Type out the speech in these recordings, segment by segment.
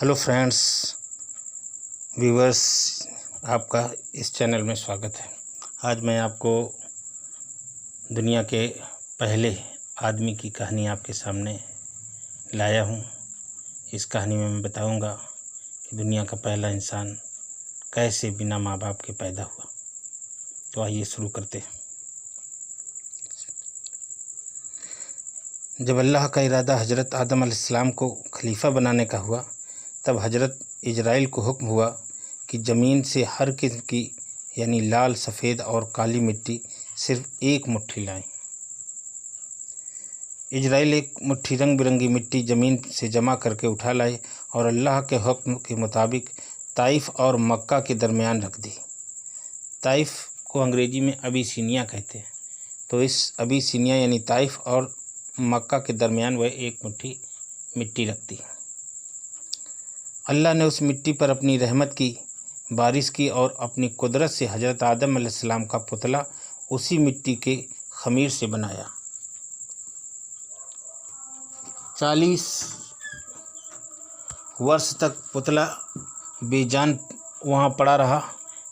Hello friends viewers, आपका इस channel में स्वागत है। आज मैं आपको दुनिया के पहले आदमी की कहानी आपके सामने लाया हूँ। इस कहानी में मैं बताऊँगा कि दुनिया का पहला इंसान कैसे बिना माँ बाप के पैदा हुआ। तो आइए शुरू करते हैं। जब अल्लाह का इरादा हज़रत आदम अलैहिस्सलाम को खलीफा बनाने का हुआ, तब हज़रत इजराइल को हुक्म हुआ कि ज़मीन से हर किस्म की यानी लाल, सफ़ेद और काली मिट्टी सिर्फ एक मुट्ठी लाएं। इजराइल एक मुट्ठी रंग बिरंगी मिट्टी ज़मीन से जमा करके उठा लाए और अल्लाह के हुक्म के मुताबिक ताइफ और मक्का के दरमियान रख दी। ताइफ को अंग्रेज़ी में अबीसिनिया कहते हैं। तो इस अबीसिनिया यानी ताइफ और मक्का के दरमियान वह एक मुट्ठी मिट्टी रखती। अल्लाह ने उस मिट्टी पर अपनी रहमत की बारिश की और अपनी कुदरत से हज़रत आदम अलैहिस्सलाम का पुतला उसी मिट्टी के खमीर से बनाया। 40 वर्ष तक पुतला बेजान वहाँ पड़ा रहा।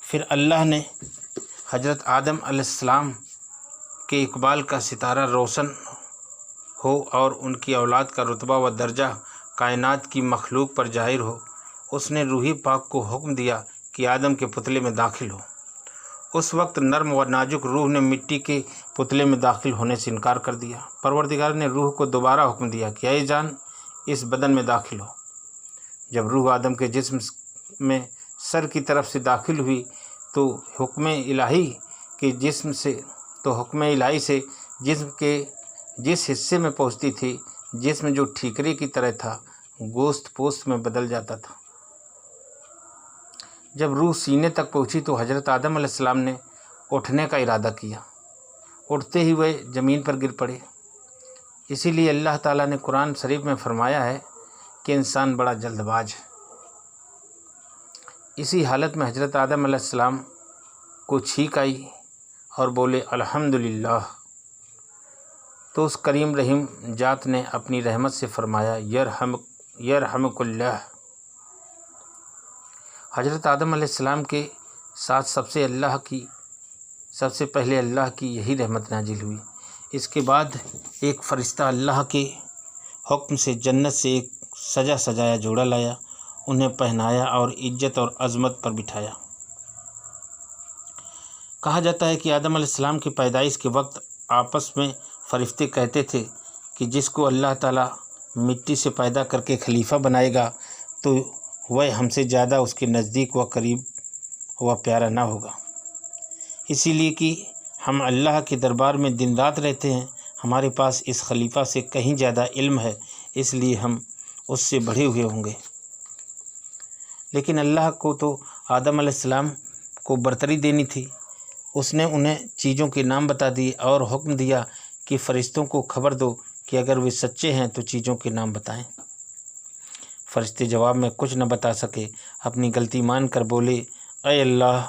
फिर अल्लाह ने हज़रत आदम अलैहिस्सलाम के इकबाल का सितारा रोशन हो और उनकी औलाद का रुतबा व दर्जा कायनात की मखलूक पर जाहिर हो, उसने रूही पाक को हुक्म दिया कि आदम के पुतले में दाखिल हो। उस वक्त नर्म व नाजुक रूह ने मिट्टी के पुतले में दाखिल होने से इनकार कर दिया। परवरदिगार ने रूह को दोबारा हुक्म दिया कि ऐ जान, इस बदन में दाखिल हो। जब रूह आदम के जिस्म में सर की तरफ से दाखिल हुई तो हुक्म इलाही से जिस्म के जिस हिस्से में पहुंचती थी, जिस्म जो ठीकरे की तरह था, गोश्त पोस्त में बदल जाता था। जब रूह सीने तक पहुंची तो हज़रत आदम अलैहिस्सलाम ने उठने का इरादा किया। उठते ही वह ज़मीन पर गिर पड़े। इसीलिए अल्लाह ताला ने कुरान शरीफ में फरमाया है कि इंसान बड़ा जल्दबाज है। इसी हालत में हज़रत आदम अलैहिस्सलाम को छींक आई और बोले अल्हम्दुलिल्लाह। तो उस करीम रहीम जात ने अपनी रहमत से फरमाया यरहमुकुल्लाह। हज़रत आदम अलैहिस्सलाम के साथ सबसे पहले अल्लाह की यही रहमत नाजिल हुई। इसके बाद एक फ़रिश्ता अल्लाह के हुक्म से जन्नत से एक सजा सजाया जोड़ा लाया, उन्हें पहनाया और इज्जत और अज़मत पर बिठाया। कहा जाता है कि आदम अलैहिस्सलाम की पैदाइश के वक्त आपस में फरिश्ते कहते थे कि जिसको अल्लाह ताला मिट्टी से पैदा करके खलीफा बनाएगा तो वह हमसे ज़्यादा उसके नज़दीक व करीब व प्यारा ना होगा। इसीलिए कि हम अल्लाह के दरबार में दिन रात रहते हैं, हमारे पास इस खलीफा से कहीं ज़्यादा इल्म है, इसलिए हम उससे बढ़े हुए होंगे। लेकिन अल्लाह को तो आदम अलैहिस्सलाम को बरतरी देनी थी। उसने उन्हें चीज़ों के नाम बता दिए और हुक्म दिया कि फ़रिश्तों को खबर दो कि अगर वे सच्चे हैं तो चीज़ों के नाम बताएं। फ़रिश्ते जवाब में कुछ न बता सके। अपनी गलती मान कर बोले, ऐ अल्लाह,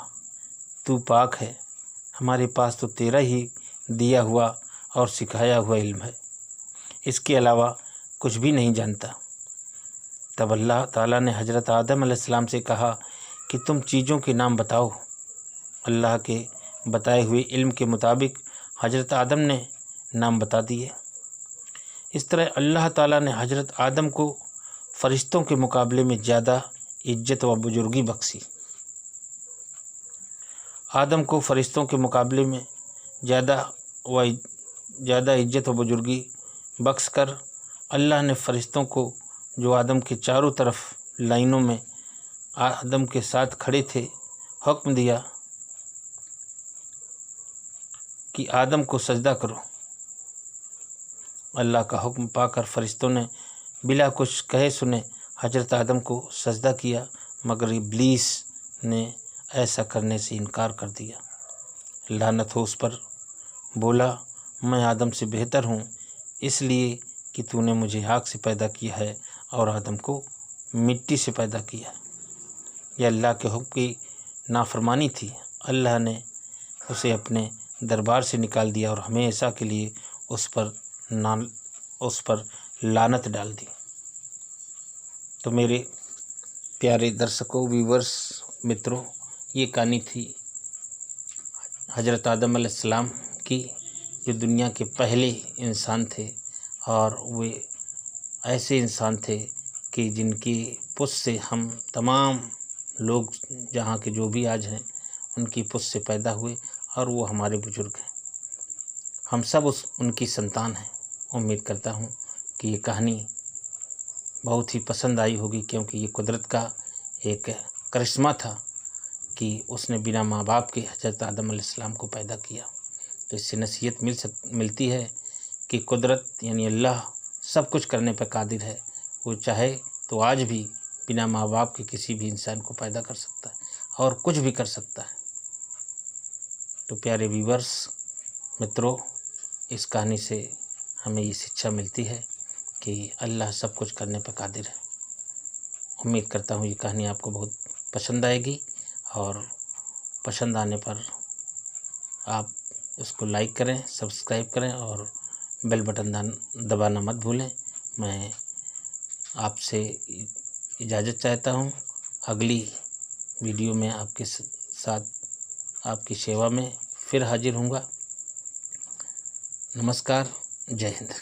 तू पाक है, हमारे पास तो तेरा ही दिया हुआ और सिखाया हुआ इल्म है, इसके अलावा कुछ भी नहीं जानता। तब अल्लाह ताला ने हज़रत आदम अलैहिस्सलाम से कहा कि तुम चीज़ों के नाम बताओ। अल्लाह के बताए हुए इल्म के मुताबिक हज़रत आदम ने नाम बता दिए। इस तरह अल्लाह ताला ने हज़रत आदम को फ़रिश्तों के मुकाबले में ज़्यादा इज्जत व बुजुर्गी बख्शी। आदम को फ़रिश्तों के मुकाबले में ज़्यादा इज्जत व बुजुर्गी बख्श कर अल्लाह ने फ़रिश्तों को, जो आदम के चारों तरफ लाइनों में आदम के साथ खड़े थे, हुक्म दिया कि आदम को सजदा करो। अल्लाह का हुक्म पाकर फ़रिश्तों ने बिला कुछ कहे सुने हज़रत आदम को सजदा किया, मगर इब्लीस ने ऐसा करने से इनकार कर दिया। लानत हो उस पर। बोला, मैं आदम से बेहतर हूँ, इसलिए कि तूने मुझे आग से पैदा किया है और आदम को मिट्टी से पैदा किया। यह अल्लाह के हुक्म की नाफरमानी थी। अल्लाह ने उसे अपने दरबार से निकाल दिया और हमेशा के लिए उस पर लानत डाल दी। तो मेरे प्यारे दर्शकों, व्यूवर्स, मित्रों, ये कहानी थी हज़रत आदम अलैहिस्सलाम की, जो दुनिया के पहले इंसान थे और वे ऐसे इंसान थे कि जिनकी पुष्ट से हम तमाम लोग जहाँ के जो भी आज हैं उनकी पुष्ट से पैदा हुए और वो हमारे बुजुर्ग हैं। हम सब उनकी संतान हैं। उम्मीद करता हूँ कि ये कहानी बहुत ही पसंद आई होगी, क्योंकि ये कुदरत का एक करिश्मा था कि उसने बिना माँ बाप के हज़रत आदम अलैहिस्सलाम को पैदा किया। तो इससे नसीहत मिलती है कि कुदरत यानी अल्लाह सब कुछ करने पर कादिर है। वो चाहे तो आज भी बिना माँ बाप के किसी भी इंसान को पैदा कर सकता है और कुछ भी कर सकता है। तो प्यारे व्यूवर्स, मित्रों, इस कहानी से हमें ये शिक्षा मिलती है कि अल्लाह सब कुछ करने पर कादिर है। उम्मीद करता हूँ ये कहानी आपको बहुत पसंद आएगी और पसंद आने पर आप इसको लाइक करें, सब्सक्राइब करें और बेल बटन दबाना मत भूलें। मैं आपसे इजाज़त चाहता हूँ। अगली वीडियो में आपके साथ आपकी सेवा में फिर हाजिर होऊंगा। नमस्कार, जय हिंद।